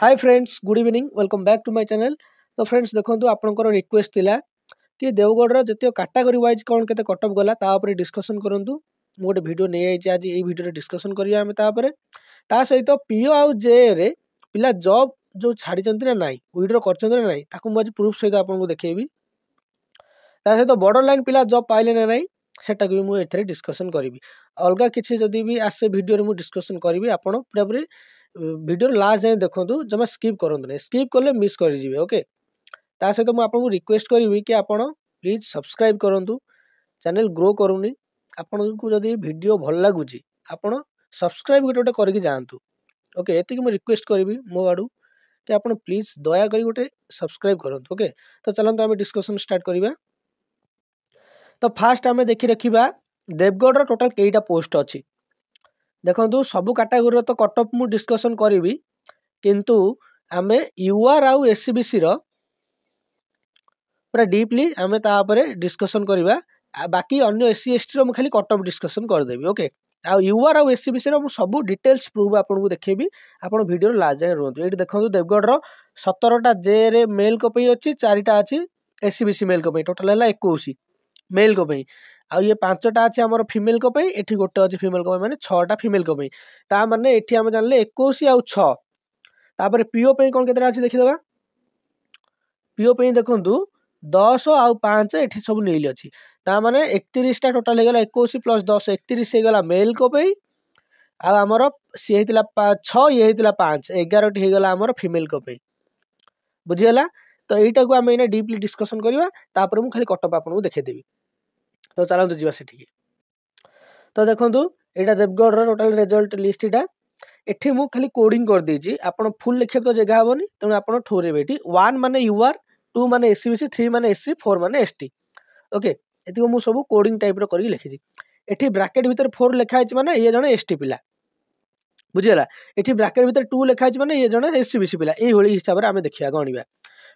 Hi friends, good evening, welcome back to my channel. तो friends देखो आपंकर request थिला कि देवगढ़ जिते कैटेगरी वाइज कौन के कटअप गला डिस्कसन करूँ। गोटे भिडियो नहीं आई आज ये भिडियो डिस्कसन करा सहित पीओ आउ जे रे पिला जॉब जो छाड़ी ना नाई विड्रो कर नाई आज प्रूफ सहित आपको देखी सहित बॉर्डर लाइन पिला जॉब पाइले ना नाई सेटा भी मुझे डिस्कसन करी अलग किसी जदि भी आसे भिडियो मुझे डिस्कसन करी आप पूरा पूरी वीडियो लास्ट जाए देखो जमा स्किप करूँ स्किप कले मिस कर ओके। ता सहित मुझे आपको रिक्वेस्ट करी कि आप प्लीज सब्सक्राइब करूँ चैनल ग्रो करूनी आपन को जदि वीडियो भल लगुच आप सब्सक्राइब गोटे करके जातु ओके। ये मुझे रिक्वेस्ट करी मो आड़ू कि आप प्लीज दया कर गोटे सब्सक्राइब करूँ ओके। तो चलते आम डिस्कसन स्टार्ट करवा। तो फास्ट आम देखी रखा देवगढ़ टोटाल कईटा पोस्ट अच्छी देखो सबू कैटेगोरी तो कटअप मु डिस्कसन करी किंतु आमे यूआर आउ एससीबीसी रो पूरा डीपली आमे तापर डिस्कसन करवा। बाकी अन्य एससी एसटी रो खाली कटअप डिस्कसन करदेवी ओके। आ यूआर आउ एससीबीसी रो सब डिटेल्स प्रूफ आपको देखेबी आपण वीडियो लास्ट जाए रुहतु। ये देखो देवगढ़ रो 17टा जे रे मेल को पई अछि 4टा अछि एससीबीसी मेल को पई टोटल है 21 मेल को पई आउ ये 5टा अच्छे आम फिमेल को पई एठी गोटे अच्छे फिमेल को माने 6टा फिमेल को पई ता माने एठी हम जानले 21 आउ 6 तापर पीओ पई कोन केतरा अछि देखिदबा। पीओ पई देखंतु 10 आउ 5 एठी सब नील अछि ता माने 31 टा टोटल हे गेला 21 प्लस 10 31 हे गेला मेल को पई आ हमर सी हेतिला 6 ये हेतिला 5 11 टी हे गेला हमर फीमेल को पई बुझियला। तो एटा को हम एने डीपली डिस्कशन करबा तापर मु खाली कटअप आपन देखे देबी। तो चलंतु जीवा सेठी। तो देखंतु एटा देवगढ़ रो टोटल रिजल्ट लिस्ट इटा एठी मु खाली कोडिंग कर देजी आपण फुल लिखे तो जगह हबनी तेणु आपण ठोरे बेटी 1 माने यूआर 2 माने एससीबीसी 3 माने एससी 4 माने एसटी ओके। एती मु सब कोडिंग टाइप रो करी लिखिजी एठी ब्रैकेट भीतर 4 लिखा है माने ये जने एसटी पिला बुझियला। एठी ब्रैकेट भीतर 2 लिखा है माने ये जने एससीबीसी पिला एई होली हिसाब रे आमे देखिया गणिबा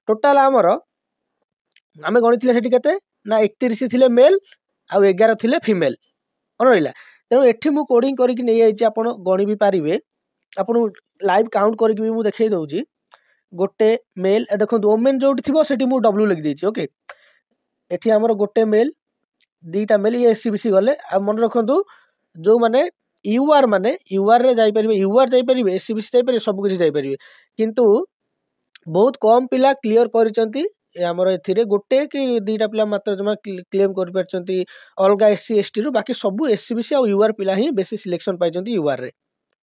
टोटल हमर आमे गणितले सेठी केते ना 31 थिले मेल आ 11 थिले फीमेल on रहिला तेणु एठी मु कोडिंग करिक नै आइछि आपण गणि भी पारिबे आपण लाइव काउंट करिक भी मु देखै दउछि गोटे मेल देखंतु वोमेन जोटी थिबो सेठी मु डब्ल्यू लिख देछि ओके। एठी हमर गोटे मेल दीटा मेल ये एससीबीसी गले आ मन रखंतु जो माने यूआर रे जाई परिबे यूआर जाई परिबे एससीबीसी जाई परिबे सब किछि जाई परिबे किंतु बहुत कम पिला क्लियर करिसंती हमर एथिरे गोटे कि दीटा पिला मात्र जमा क्लेम कर परचंती अलगा एससी एसटी रु बाकी सब एससीबीसी और यूआर पिला ही बेसी सिलेक्शन पाइचंती यूआर रे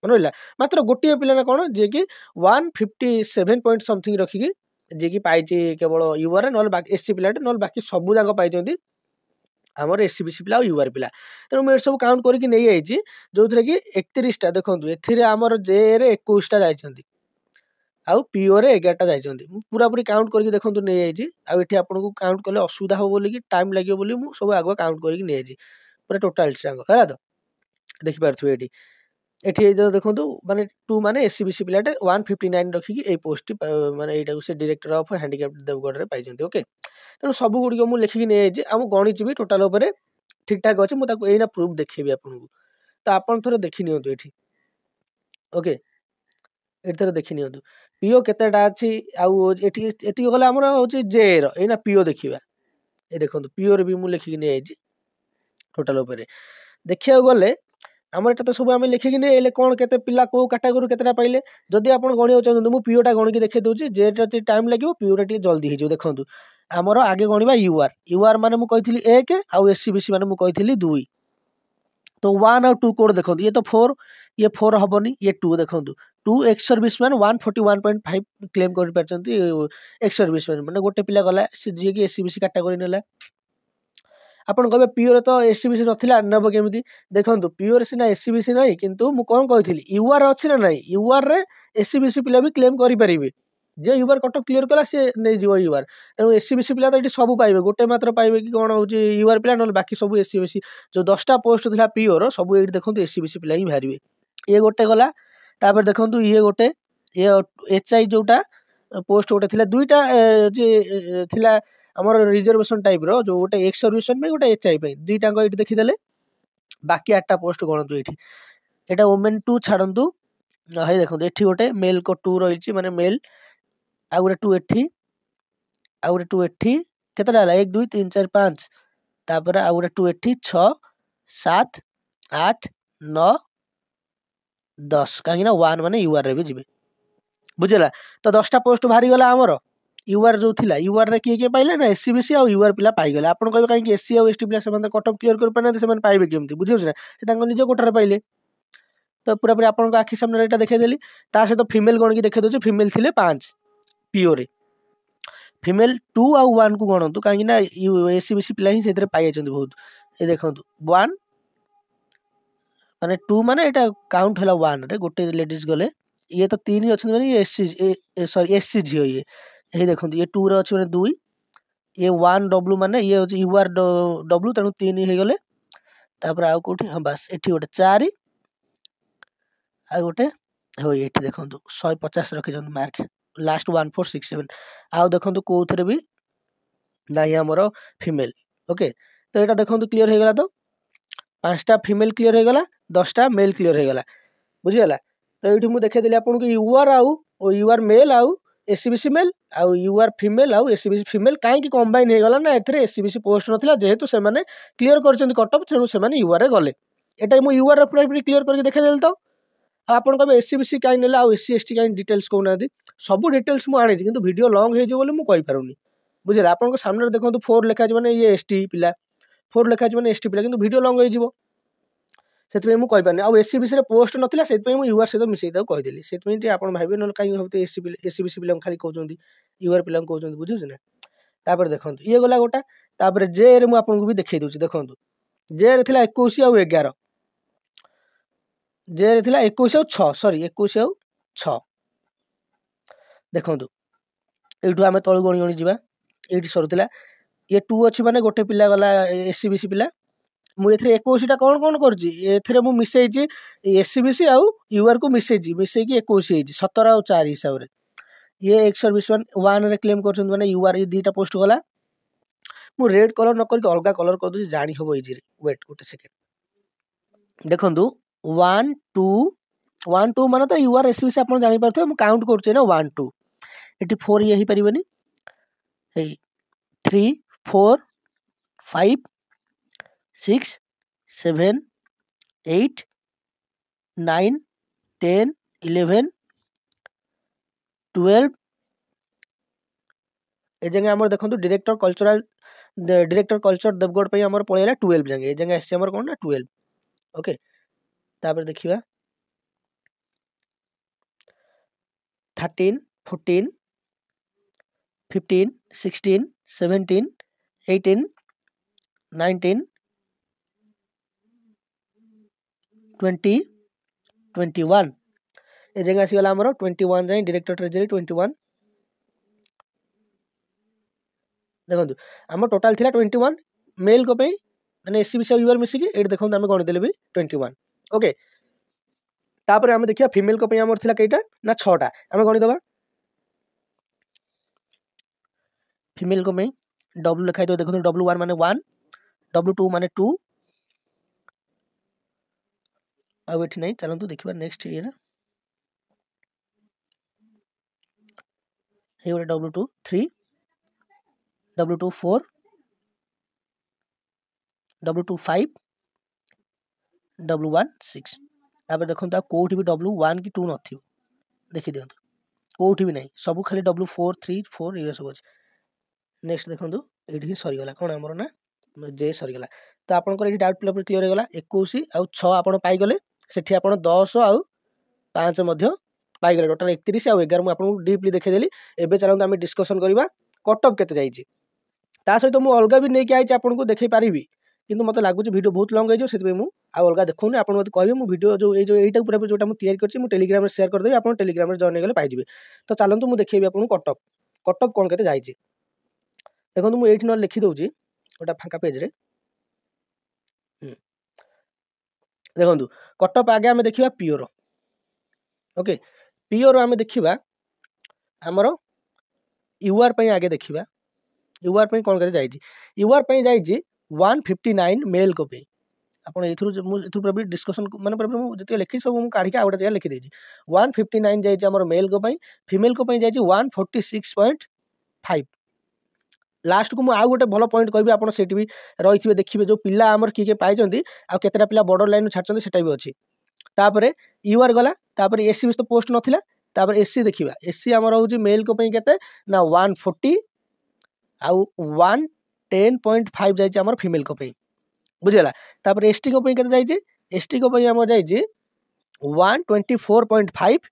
मनला मात्र गोटे पिला ना कोन जे कि 157 पॉइंट समथिंग रखिकी जे कि पाइची केवल यूआर नल बाकी एससी पिला नल बाकी सब जाक पाइचंती हमर एससीबीसी पिला और यूआर पिला तेणु मैं सब काउंट करके नहीं आइछि जो थरे कि 31 टा देखंतु एथिरे हमर जे रे 21 टा जाइचंती आउ पीओ रे 11 टा जाइचंती पूरा पूरी काउंट करके देखंतु नहीं आइछि आ एठी आपन को काउंट कले असुविधा हो बोली कि टाइम लागियो बोली मु सब आगो काउंट करके नहीं आइछि पूरा टोटल संग हैला। तो देखि पारथु एठी एठी जो देखंतु माने 2 माने एससीबीसी पिलाटे 159 रखिकी ए पोस्ट माने एटा से डायरेक्टर ऑफ हैंडीकैप देवगढ़ रे पाइचंती ओके। तेणु सब गुडी को मु लिखिकी नहीं आइछि आ मु गणित भी टोटल ऊपर ठीक ठाक अछि मु ताको एना प्रूफ देखेबी आपन को। तो आपन थोरे देखि नियंतु एठी ओके एठी थोरे देखि नियंतु पीओ केतेटा अछि आउ एठी एती गले हमर होछि जे रो एना पीओ देखिबा ए देखंतु पीओ रे भी मु लिखिकी नहीं आइछि टोटल ऊपर देखिया गले हमर एटा तो सब आमे लिखिकी नहीं एले कोन केते पिला को कैटेगरी केतेटा पाइले जदि आपन गणियो चाहंतु मु पीओ टा गणि के देखे दउछि जेटा टाइम लागिवो पीओ टा टी जल्दी हिजो देखंतु हमर आगे गणिबा यूआर यूआर माने मु कहिथिली 1 आउ एससीबीसी माने मु कहिथिली 2 तो 1 और 2 कोड देखंतु ये तो 4 ये 4 हबनी ये 2 देखंतु 2 एक्स सर्विसमैन 141.5 क्लेम कर परचंती एक्स सर्विसमैन माने गोटे पिला गला से जे कि एससीबीसी कैटेगरी नेला आपण कहबे पीओ रे तो एससीबीसी नथिला नबो केमिति देखंतु पीओ रे सिना एससीबीसी नै किंतु मु कोन कहिथिली यूआर अछि ना नै यूआर रे एससीबीसी पिला भी क्लेम करि परिबे जे यूआर कटअप क्लियर कला से नै जीव यूआर तेणु एससीबीसी पिला तो एठी सब पाइबे गोटे मात्र पाइबे कि कोन होची यूआर पिला न बाकी सब एससीबीसी जो 10टा पोस्ट थिला पीओ रो सब एठी देखंतु एससीबीसी पिला ही भारिबे ये गोटे गला तापर देखंतु ये गोटे ये एचआई जोटा पोस्ट गोटे थिला दुईटा जे थिला हमर रिजर्वेशन टाइप रो जो गोटे एक्स सर्विसमेन में गोटे एचआई पे दुईटा एठी देखि देले बाकी 8टा पोस्ट गणतु एठी एटा वुमेन 2 छाडंतु है देखो एठी गोटे मेल को 2 रही माने मेल आ गोटे 2 एठी आ गोटे 2 एठी केतेटा होला 1 2 3 4 5 तापर आ गोटे 2 एठी 6 7 8 9 10 काहे ना 1 माने यूआर रे भी जिवे बुझला तो 10टा पोस्ट बाहरी गला हमर यूआर जो थिला यूआर रे किए पाइले ना एससीबीसी आ यूआर पिला पाई गले आपण कहबे काहे कि एससी आ एसटी पिला से कटअप क्लियर कर पाना से पाइबे केमती बुझियो ना से तांको निज कोठार पाइले तो पूरा पूरी आपन आखि सामने एटा देखे देली ता से तो फीमेल गण की देखे दोछ फीमेल थिले 5 पीओ रे फीमेल 2 आ 1 को गणंतु काहे ना एससीबीसी पिला ही सेतरे पाइ आछंती बहुत ए देखंतु 1 माने 2 माने एटा काउंट हला 1 रे गोटे लेडीज गले ये तो 3 अछन माने एससी सॉरी एससी झियो ये हे देखंतु ये 2 रे अछि माने 2 ये 1 डब्ल्यू माने ये होची यूआर डब्ल्यू तनु 3 हे गले तापर आ कोठी हां बस एठी गोटे 4 आ गोटे हो एठी देखंतु 150 रखिछन मार्क लास्ट 1467 आ देखंतु कोथरे भी नाही हमरो फीमेल ओके तो एटा देखंतु क्लियर हे गला तो 5टा फीमेल क्लियर हे गला 10टा मेल क्लियर हे गला बुझिगला तो एठी मु देखे देली आपन को यूआर आउ ओ यूआर मेल आउ एससीबीसी मेल आउ यूआर फीमेल आउ एससीबीसी फीमेल काहे कि कंबाइन हे गला ना एथरे एससीबीसी पोस्ट नथिला जेहेतु से माने क्लियर करचंती कटअप तेनु से माने यूआर रे गले एटा मु यूआर रे पूरा क्लियर करके देखे देल तो आपण कहबे एससीबीसी काहे नेला आउ एससी एसटी काहे डिटेल्स को नादी सब डिटेल्स मु आनी किंतु वीडियो लॉन्ग हे जे बोले मु कहि पारुनी बुझिला आपण को सामने देखंतु 4 लिखा जे माने ये एसटी पिला 4 लिखा जे माने एसटी पिला किंतु वीडियो लॉन्ग हे जिवो सेतपे मु कहि पारनी आ एससीबीसी रे पोस्ट नथिला सेतपे मु यूआर सहित मिसै दाउ कहि देली सेतपे टी आपण भाबे न काहे होते एससीबीसी पिला खाली कहउचंती यूआर पिला कहउचंती बुझुछ ना तापर देखंतु ये गला गोटा तापर जे रे मु आपण को भी देखै दोछि देखंतु जे रे थिला 21 आ 11 जे रे थिला 21 आ 6 सॉरी 21 आ 6 देखंतु एठु आमे तळु गणी गणी जिबा एठी सरुतिला ये 2 अछि माने गोटे पिला गला एससीबीसी पिला मु एथरे 21 टा कोन कोन करछि एथरे मु मिसैछि एससीबीसी आउ यूआर को मिसैछि मिसै कि 21 हेछि 17 आ 4 हिसाब रे ये एक सर्विस 1 रे क्लेम करछन माने यूआर ये दीटा पोस्ट गला मु रेड कलर न करके अलगा कलर कर दोछि जानि होबो इजी रे वेट गोटे सेकंड देखंतु 1 2 1 2 माने तो यूआर एससीबीसी आपण जानि परथो मु काउंट करछि ना 1 2 एटी 4 ये ही परिबनी हे 3 4 5 6 7 8 9 10 11 12 ए जंगे हमर देखंतु डायरेक्टर कल्चर देवगढ़ पे हमर पळेला 12 जंगे ए जंगे एससी हमर कोन ना 12 ओके तापर देखिबा 13 14 15 16 17 18 19 20 21 ए जगह आसी गला हमरो 21 जाई डायरेक्टर ट्रेजरी 21 देखंतु हमर टोटल थिला 21 मेल को पे माने एससीबीसी यूआर मिसी के एट देखंतु हम गण देले भी 21 ओके तापर हम देखिया फीमेल को पे हमर थिला केटा ना 6 टा हम गणी दबा फीमेल को में डब्ल्यू लिखाइ दो देखंतु W1 माने 1 W2 माने 2 आ एठी नै चलंतु देखिबा नेक्स्ट ये ना हे गोटे W2 3 W2 4 W2 5 W1 6 तापर देखंतु आ कोठी भी W1 की 2 नथियो देखि दियंतु कोठी भी नै सब खाली W4 3 4 ये सब अछि नेक्स्ट देखंतु एठी सरी गला कोन हमर ना जे सरी गला तो आपन को एठी डाउट क्लियर हो गला 21 आ 6 आपन पाई गले सेठी आपन 10 आ 5 मध्य पाई गले टोटल 31 आ 11 मु आपन डीपली देखे देली एबे चलंतु हम डिस्कशन करबा कट ऑफ केते जाईची ता सहित मु अलगा भी नै के आइची आपन को देखै पारिबी किंतु मते लागुची वीडियो बहुत लॉन्ग हो सेति मु आ अलगा देखौनी आपन मते कहबे मु वीडियो जो एटा पूरा जोटा मु तयार करची मु टेलीग्राम रे शेयर कर देबी आपन टेलीग्राम रे जॉइन गले पाइ जिवे तो चलंतु मु देखैबी आपन कट ऑफ कोन केते जाईची देखंतु मु एठी न लिखि दउची ओटा फांका पेज रे देखंतु कट ऑफ आगे हमें देखिबा पियोर ओके पियोर हमें देखिबा हमरो यूआर पई आगे देखिबा यूआर पई कोन केते जाईची यूआर पई जाईची 159 मेल को पे ଆପଣ ଏଥିରୁ ବି ଡିସ୍କସନ୍ ମାନେ ଯେତିକି ଲେଖି ସବୁ ମୁଁ କାଢ଼ିକି ଆଉ ଗୋଟେ ଜାଗାରେ ଲେଖିଦେଇଛି। 159 ଯାଇଛି ଆମର ମେଲ୍ଙ୍କ ପାଇଁ, ଫିମେଲ୍ଙ୍କ ପାଇଁ ଯାଇଛି 146.5। ଲାଷ୍ଟକୁ ମୁଁ ଆଉ ଗୋଟେ ଭଲ ପଏଣ୍ଟ କହିବି, ଆପଣ ସେଠି ବି ରହିଥିବେ ଦେଖିବେ ଯେଉଁ ପିଲା ଆମର କିଏ ପାଇଛନ୍ତି ଆଉ କେତେଟା ପିଲା ବର୍ଡର ଲାଇନ୍ରୁ ଛାଡ଼ିଛନ୍ତି ସେଟା ବି ଅଛି। ତାପରେ ୟୁଆର୍ ଗଲା, ତାପରେ ଏସ୍ସି ବି ତ ପୋଷ୍ଟ ନଥିଲା। ତାପରେ ଏସ୍ସି ଦେଖିବା, ଏସ୍ସି ଆମର ହେଉଛି ମେଲ୍ଙ୍କ ପାଇଁ କେତେ ନା 140 ଆଉ 110.5 ଯାଇଛି ଆମର ଫିମେଲ୍ଙ୍କ ପାଇଁ, ବୁଝିଗଲା। ତାପରେ ଏସ୍ଟିଙ୍କ ପାଇଁ କେତେ ଯାଇଛି, ଏସ୍ଟିଙ୍କ ପାଇଁ ଆମର ଯାଇଛି 124.5,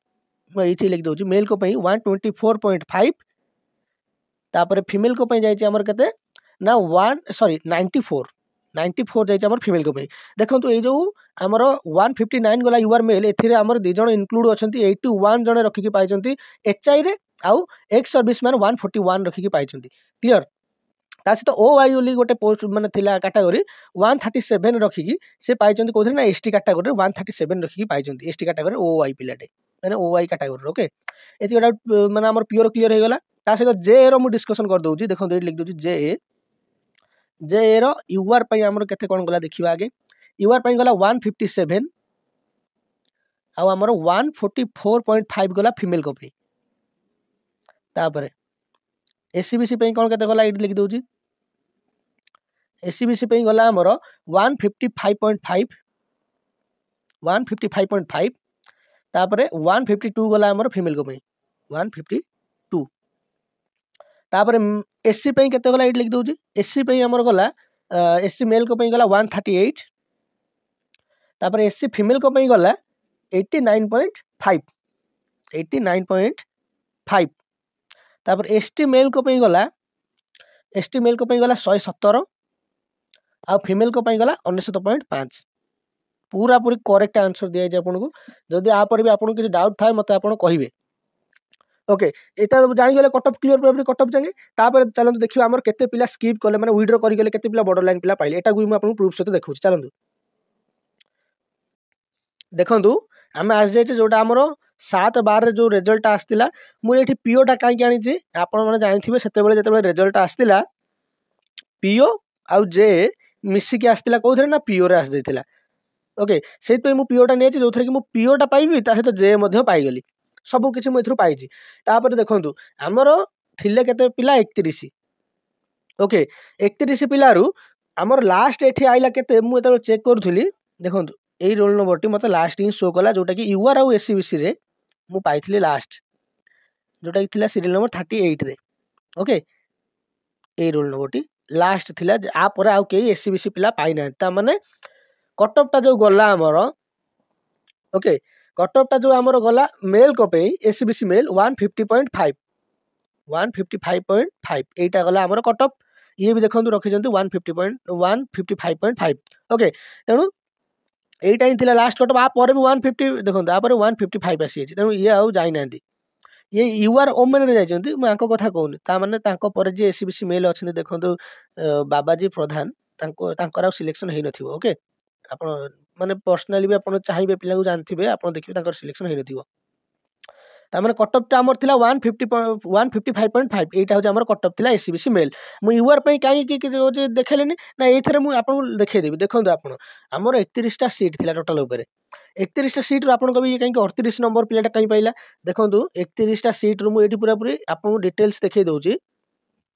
ମୁଁ ଏଇଠି ଲେଖିଦେଉଛି ମେଲ୍ଙ୍କ ପାଇଁ 124.5। ତାପରେ ଫିମେଲ୍ଙ୍କ ପାଇଁ ଯାଇଛି ଆମର କେତେ ନା 94 ଯାଇଛି ଆମର ଫିମେଲ୍ଙ୍କ ପାଇଁ। ଦେଖନ୍ତୁ ଏଇ ଯେଉଁ ଆମର 159 ଗଲା ୟୁଆର୍ ମେଲ୍, ଏଥିରେ ଆମର 2 ଜଣ ଇନକ୍ଲୁଡ୍ ଅଛନ୍ତି, 81 ଜଣ ରଖିକି ପାଇଛନ୍ତି HIରେ, ଆଉ ଏକ୍ସ ସର୍ଭିସମ୍ୟାନ୍ 141 ରଖିକି ପାଇଛନ୍ତି। କ୍ଲିୟର। ତା ସହିତ OY ବୋଲି ଗୋଟେ ପୋଷ୍ଟ ମାନେ ଥିଲା କାଟାଗୋରୀ 137 ରଖିକି ସେ ପାଇଛନ୍ତି କୋଉଥିରେ ନା ST କାଟାଗୋରୀରେ 137 ରଖିକି ପାଇଛନ୍ତି, ST କାଟାଗୋରୀ OY ପିଲାଟେ ମାନେ OY କାଟାଗୋରୀର। ଓକେ, ଏତିକି ଗୋଟେ ମାନେ ଆମର ପିଓର କ୍ଲିୟର ହେଇଗଲା। ତା ସହିତ ଜେର ମୁଁ ଡିସ୍କସନ୍ କରିଦେଉଛି, ଦେଖନ୍ତୁ ଏଇଠି ଲେଖିଦେଉଛି ଜେର ୟୁଆର୍ ପାଇଁ ଆମର କେତେ କ'ଣ ଗଲା ଦେଖିବା ଆଗେ। ୟୁଆର୍ ପାଇଁ ଗଲା 157 ଆଉ ଆମର 144.5 ଗଲା ଫିମେଲ୍ଙ୍କ ପାଇଁ। ତାପରେ SCBC ପାଇଁ କ'ଣ କେତେ ଗଲା ଏଇଠି ଲେଖିଦେଉଛି, SCBC ପାଇଁ ଗଲା ଆମର 155.5। ତାପରେ 152 ଗଲା ଆମର ଫିମେଲ୍ଙ୍କ ପାଇଁ 152। ତାପରେ SC ପାଇଁ କେତେ ଗଲା ଏଇଠି ଲେଖିଦେଉଛି, SC ପାଇଁ ଆମର ଗଲା SC ମେଲ୍ଙ୍କ ପାଇଁ ଗଲା 138। ତାପରେ SC ଫିମେଲ୍ଙ୍କ ପାଇଁ ଗଲା 89.5। ତାପରେ ST ମେଲ୍ଙ୍କ ପାଇଁ ଗଲା 117 ଆଉ ଫିମେଲ୍ଙ୍କ ପାଇଁ ଗଲା 99.5। ପୁରାପୁରି କରେକ୍ଟ ଆନ୍ସର ଦିଆଯାଇଛି ଆପଣଙ୍କୁ। ଯଦି ଆପରେ ବି ଆପଣଙ୍କୁ କିଛି ଡାଉଟ୍ ଥାଏ ମୋତେ ଆପଣ କହିବେ। ଓକେ, এটা ଜାଣିଗଲେ କଟଅଫ୍ କ୍ଲିୟର ପୁରାପୁରି କଟଅଫ୍ ଯାଏଁ। ତାପରେ ଚାଲନ୍ତୁ ଦେଖିବା ଆମର କେତେ ପିଲା ସ୍କିପ୍ କଲେ ମାନେ ୱିଡ୍ର କରିଗଲେ, କେତେ ପିଲା ବର୍ଡର ଲାଇନ୍ ପିଲା ପାଇଲେ, ଏଟାକୁ ବି ମୁଁ ଆପଣଙ୍କୁ ପ୍ରୁଫ୍ ସହିତ ଦେଖାଉଛି। ଚାଲନ୍ତୁ ଦେଖନ୍ତୁ, ଆମେ ଆସିଯାଇଛେ ଯେଉଁଟା ଆମର 7/12ରେ ଯେଉଁ ରେଜଲ୍ଟଟା ଆସିଥିଲା। ମୁଁ ଏଇଠି ପିଓଟା କାହିଁକି ଆଣିଛି ଆପଣମାନେ ଜାଣିଥିବେ, ସେତେବେଳେ ଯେତେବେଳେ ରେଜଲ୍ଟଟା ଆସିଥିଲା ପିଓ ଆଉ ଜେ ମିଶିକି ଆସିଥିଲା କେଉଁଥିରେ ନା ପିଓରେ ଆସିଯାଇଥିଲା। ଓକେ, ସେଇଥିପାଇଁ ମୁଁ ପିଓଟା ନେଇଛି, ଯେଉଁଥିରେ କି ମୁଁ ପିଓଟା ପାଇବି ତା ସହିତ ଜେ ମଧ୍ୟ ପାଇଗଲି, ସବୁ କିଛି ମୁଁ ଏଥିରୁ ପାଇଛି। ତାପରେ ଦେଖନ୍ତୁ ଆମର ଥିଲେ କେତେ ପିଲା 31। ଓକେ, 31 ପିଲାରୁ ଆମର ଲାଷ୍ଟ ଏଠି ଆଇଲା କେତେ, ମୁଁ ଯେତେବେଳେ ଚେକ୍ କରୁଥିଲି ଦେଖନ୍ତୁ ଏଇ ରୋଲ୍ ନମ୍ବରଟି ମୋତେ ଲାଷ୍ଟ ହିଁ ଶୋ କଲା, ଯେଉଁଟାକି ୟୁଆର୍ ଆଉ SCBCରେ ମୁଁ ପାଇଥିଲି ଲାଷ୍ଟ, ଯେଉଁଟାକି ଥିଲା ସିରିଏଲ୍ ନମ୍ବର 38ରେ। ଓକେ, ଏଇ ରୋଲ୍ ନମ୍ବରଟି ଲାଷ୍ଟ ଥିଲା, ଆପରେ ଆଉ କେହି SCBC ପିଲା ପାଇନାହାନ୍ତି। ତାମାନେ କଟଅଫ୍ଟା ଯେଉଁ ଗଲା ଆମର, ଓକେ, କଟଅଫ୍ଟା ଯେଉଁ ଆମର ଗଲା ମେଲ୍ଙ୍କ ପାଇଁ SCBC ମେଲ୍ 155.5 এইটা ଗଲା ଆମର କଟଅଫ୍। ଇଏ ବି ଦେଖନ୍ତୁ ରଖିଛନ୍ତି 155.5। ଓକେ, ତେଣୁ এইটা ହିଁ ଥିଲା ଲାଷ୍ଟ କଟଅଫ୍। ପରେ ବି 150 ଦେଖନ୍ତୁ, ତାପରେ 155 ଆସିଯାଇଛି, ତେଣୁ ଇଏ ଆଉ ଯାଇନାହାନ୍ତି। ଇଏ ୟୁଆର୍ ଓମେନ୍ରେ ଯାଇଛନ୍ତି, ମୁଁ ଆଙ୍କ କଥା କହୁନି। ତାମାନେ ତାଙ୍କ ପରେ ଯିଏ SCBC ମେଲ୍ ଅଛନ୍ତି ଦେଖନ୍ତୁ ବାବାଜୀ ପ୍ରଧାନ, ତାଙ୍କର ଆଉ ସିଲେକ୍ସନ୍ ହେଇନଥିବ। ଓକେ, ଆପଣ ମାନେ ପର୍ସନାଲି ବି ଆପଣ ଚାହିଁବେ ପିଲାଙ୍କୁ ଜାଣିଥିବେ, ଆପଣ ଦେଖିବେ ତାଙ୍କର ସିଲେକ୍ସନ୍ ହେଇନଥିବ। ତାମାନେ କଟଅଫ୍ଟା ଆମର ଥିଲା 155.5, এইটা ହେଉଛି ଆମର କଟଅଫ୍ ଥିଲା SCBC ମେଲ୍। ମୁଁ ୟୁଆର୍ ପାଇଁ କାହିଁକି କିଛି ଦେଖେଇଲିନି ନା, ଏଇଥିରେ ମୁଁ ଆପଣଙ୍କୁ ଦେଖେଇଦେବି। ଦେଖନ୍ତୁ ଆପଣ ଆମର 31ଟା ସିଟ୍ ଥିଲା ଟୋଟାଲ ଉପରେ, 31ଟା ସିଟ୍ରୁ ଆପଣ କହିବେ କାହିଁକି 38 ନମ୍ବର ପିଲାଟା କାହିଁ ପାଇଲା। ଦେଖନ୍ତୁ 31ଟା ସିଟ୍ରୁ ମୁଁ ଏଇଠି ପୁରାପୁରି ଆପଣଙ୍କୁ ଡିଟେଲ୍ସ ଦେଖେଇ ଦେଉଛି,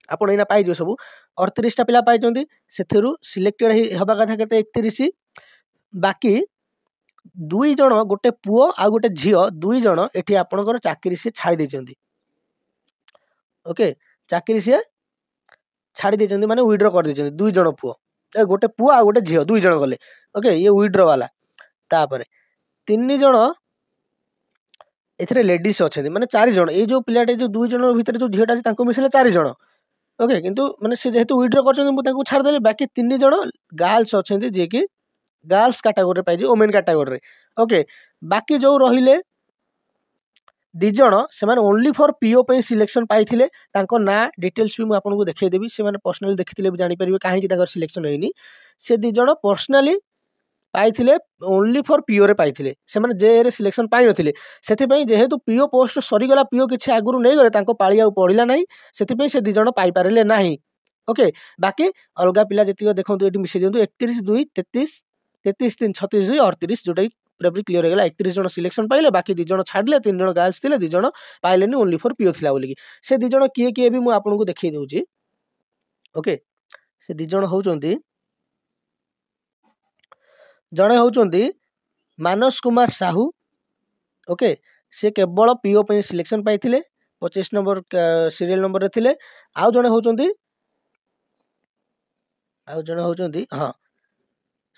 ଆପଣ ଏଇନା ପାଇଯିବେ ସବୁ। 38ଟା ପିଲା ପାଇଛନ୍ତି, ସେଥିରୁ ସିଲେକ୍ଟେଡ୍ ହେବା କଥା କେତେ 31, ବାକି 2 ଜଣ, ଗୋଟେ ପୁଅ ଆଉ ଗୋଟେ ଝିଅ, 2 ଜଣ ଏଠି ଆପଣଙ୍କର ଚାକିରି ସିଏ ଛାଡ଼ି ଦେଇଛନ୍ତି। ଓକେ, ଚାକିରି ସିଏ ଛାଡ଼ି ଦେଇଛନ୍ତି ମାନେ ୱିଡ୍ର କରିଦେଇଛନ୍ତି। 2 ଜଣ ପୁଅ, ଗୋଟେ ପୁଅ ଆଉ ଗୋଟେ ଝିଅ 2 ଜଣ ଗଲେ। ଓକେ, ଇଏ ୱିଡ୍ର ବାଲା। ତାପରେ 3 ଜଣ ଏଥିରେ ଲେଡିସ୍ ଅଛନ୍ତି, ମାନେ 4 ଜଣ। ଏଇ ଯେଉଁ ପିଲାଟେ ଯେଉଁ 2 ଜଣ ଭିତରେ ଯେଉଁ ଝିଅଟା ଅଛି ତାଙ୍କୁ ମିଶିଲେ 4 ଜଣ। ଓକେ, କିନ୍ତୁ ମାନେ ସେ ଯେହେତୁ ୱିଡ୍ର କରିଛନ୍ତି ମୁଁ ତାଙ୍କୁ ଛାଡ଼ିଦେଲି। ବାକି 3 ଜଣ ଗାର୍ଲସ ଅଛନ୍ତି, ଯିଏକି ଗାର୍ଲସ କାଟାଗୋରୀରେ ପାଇଛି, ଓମେନ୍ କାଟାଗୋରୀରେ। ଓକେ, ବାକି ଯେଉଁ ରହିଲେ 2 ଜଣ, ସେମାନେ ଓନ୍ଲି ଫର୍ ପିଓ ପାଇଁ ସିଲେକ୍ସନ୍ ପାଇଥିଲେ। ତାଙ୍କ ନାଁ ଡିଟେଲ୍ସ ବି ମୁଁ ଆପଣଙ୍କୁ ଦେଖେଇଦେବି, ସେମାନେ ପର୍ସନାଲି ଦେଖିଥିଲେ ବି ଜାଣିପାରିବେ କାହିଁକି ତାଙ୍କର ସିଲେକ୍ସନ୍ ହେଇନି। ସେ 2 ଜଣ ପର୍ସନାଲି ପାଇଥିଲେ, ଓନ୍ଲି ଫର୍ ପିଓରେ ପାଇଥିଲେ, ସେମାନେ ଜେରେ ସିଲେକ୍ସନ୍ ପାଇନଥିଲେ। ସେଥିପାଇଁ ଯେହେତୁ ପିଓ ପୋଷ୍ଟ ସରିଗଲା, ପିଓ କିଛି ଆଗରୁ ନେଇଗଲେ, ତାଙ୍କ ପାଳି ଆଉ ପଡ଼ିଲା ନାହିଁ, ସେଥିପାଇଁ ସେ 2 ଜଣ ପାଇପାରିଲେ ନାହିଁ। ଓକେ, ବାକି ଅଲଗା ପିଲା ଯେତିକି ଦେଖନ୍ତୁ ଏଠି ମିଶେଇ ଦିଅନ୍ତୁ, 31, 2, 33, 33 3 36 2 38 जोटा पूरापूरी क्लीयर होगा 31 जन सिलेक्शन पाइले बाकी 2 जन छाड़ले 3 जन गर्ल्स थे 2 जन पाइलेनि ओनली फॉर पीओ थिला बोलिकी से 2 जन किए किए भी मु आपनको देखै दउची ओके से 2 जन होउचंती जणे होउचंती मानस कुमार साहू ओके से केवल पीओ पे सिलेक्शन पाइथिले 25 नंबर सीरियल नंबर रे थिले आउ जणे होउचंती हां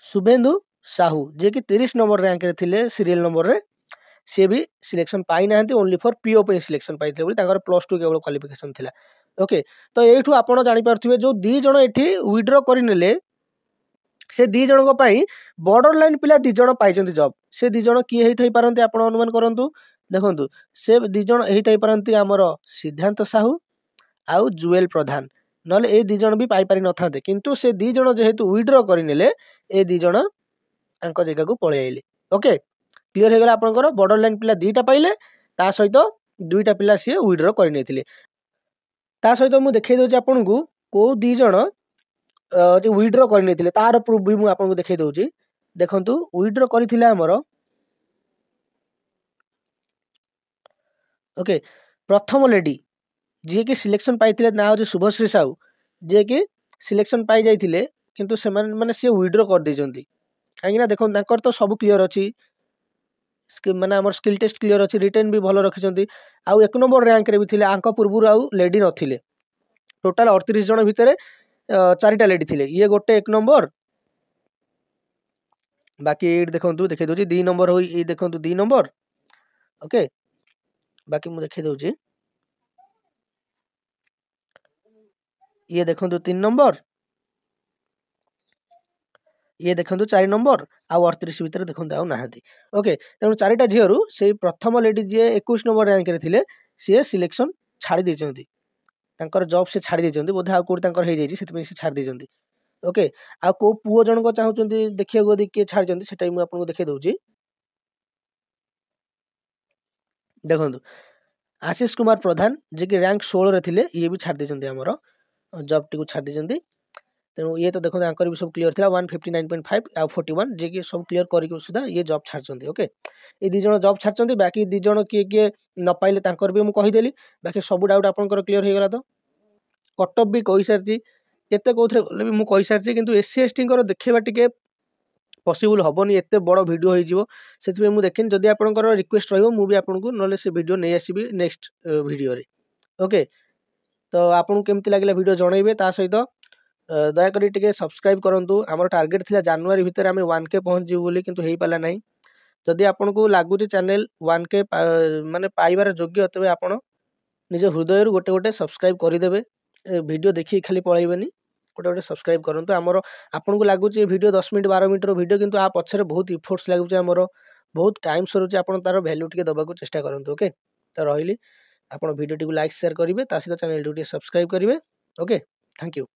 शुभेंदु साहू जे कि 30 नंबर रैंक रे थिले सीरियल नंबर रे से भी सिलेक्शन पाई नांती ओनली फॉर पीओ पे सिलेक्शन पाइथिले बोली तांकर +2 केवल क्वालिफिकेशन थिला ओके तो एठू आपण जानि परथिबे जो 2 जण एठी विथड्रॉ करि नेले से 2 जणक पई बॉर्डर लाइन पिला 2 जण पाइचंती जॉब से 2 जण की हेइ थई पारंती आपण अनुमान करंतु देखंतु से 2 जण हेइ थई पारंती हमर सिद्धांत साहू आउ जुएल प्रधान नले ए 2 जण भी पाई पारि न थाते किंतु से 2 जण जेहेतु विथड्रॉ करि नेले ए 2 जण तांको जगह को पळे आइले ओके क्लियर हे गेला आपनकर बॉर्डर लाइन पिला 2टा पाइले ता सहित 2टा पिला से विथड्रॉ करि नेथिले ता सहित मु देखै दोछि आपनकु को 2 जण जो विथड्रॉ करि नेथिले तार प्रूफ भी मु आपनकु देखै दोछि देखंतु विथड्रॉ करिथिले हमर ओके प्रथम लेडी जे कि सिलेक्शन पाइथिले ना हो शुभश्री साहू जे कि सिलेक्शन पाई जाइथिले किंतु से माने से विथड्रॉ कर दैचंती काहेकि ना देखो तांकर तो सब क्लियर अछि माने हमर स्किल टेस्ट क्लियर अछि रिटन भी भलो रखिचंती आउ 1 नंबर रैंक रे भी थिले आंक पूर्वरु आउ लेडी नथिले टोटल 38 जण भितरे 4टा लेडी थिले ये गोटे 1 नंबर बाकी एट देखंतु देखै दोछि 2 नंबर होई ए देखंतु 2 नंबर ओके बाकी मु देखै दोछि ये देखंतु 3 नंबर ये देखंतु 4 नंबर आ 38 भितर देखंतु आ नाहती ओके तेणु 4टा झियरु से प्रथम लेडी जे 21 नंबर रैंक रे थिले से सिलेक्शन छाड़ी दैचंती तांकर जॉब से छाड़ी दैचंती बोधे आ कोड तांकर हे जायछि सेति से छाड़ी दैचंती ओके आ को पुओ जण को चाहुचंती देखिया गो के छाड़ी चंती सेटा मु आपन को देखै दउछि देखंतु आशीष कुमार प्रधान जे कि रैंक 16 रे थिले ये भी छाड़ी दैचंती हमर जॉब टी को छाड़ी दैचंती तेणु ये तो देखो आंकर भी सब क्लियर था 159.5 आ 41 जे कि सब क्लियर करके सुधा ये जॉब छाड़चंती ओके ये 2 जण जॉब छाड़चंती बाकी 2 जण किए न पाइले तांकर भी मु कहि देली बाकी सब डाउट आपनकर क्लियर हे गेला तो कट ऑफ भी कहि सारची केते कोथरे गले भी मु कहि सारची किंतु एससी एसटी कर देखैबा टिके पॉसिबल हबनी एते बड़ वीडियो होई जिवो सेति मु देखिन जदी आपनकर रिक्वेस्ट रहइबो मु भी आपनकु नले से वीडियो नै आसीबी नेक्स्ट वीडियो रे ओके तो आपन केमति लागला वीडियो जणाइबे ता सहित दयाकोरी टिके सब्सक्राइब करंतु हमर टार्गेट थिला जनवरी भितर आमे 1k पहुंच जिवो बोली किंतु हेई पाला नाही जदी आपनको लागुची चैनल 1k माने पाइबार योग्य तबे आपण निज हृदय रु गोटे गोटे सब्सक्राइब करि देबे वीडियो देखि खाली पळाइबेनी गोटे गोटे सब्सक्राइब करंतु हमर आपनको लागुची वीडियो 10 मिनिट 12 मिनिट रो वीडियो किंतु आ पछरे बहुत इफोर्ट्स लागुची हमर बहुत टाइम सरुची आपण तार वैल्यू टिके दबाकू चेष्टा करंतु ओके तो रहिली आपण वीडियो टिकु लाइक शेयर करिवे ता सहित चैनल टिकु सब्सक्राइब करिवे ओके थैंक यू।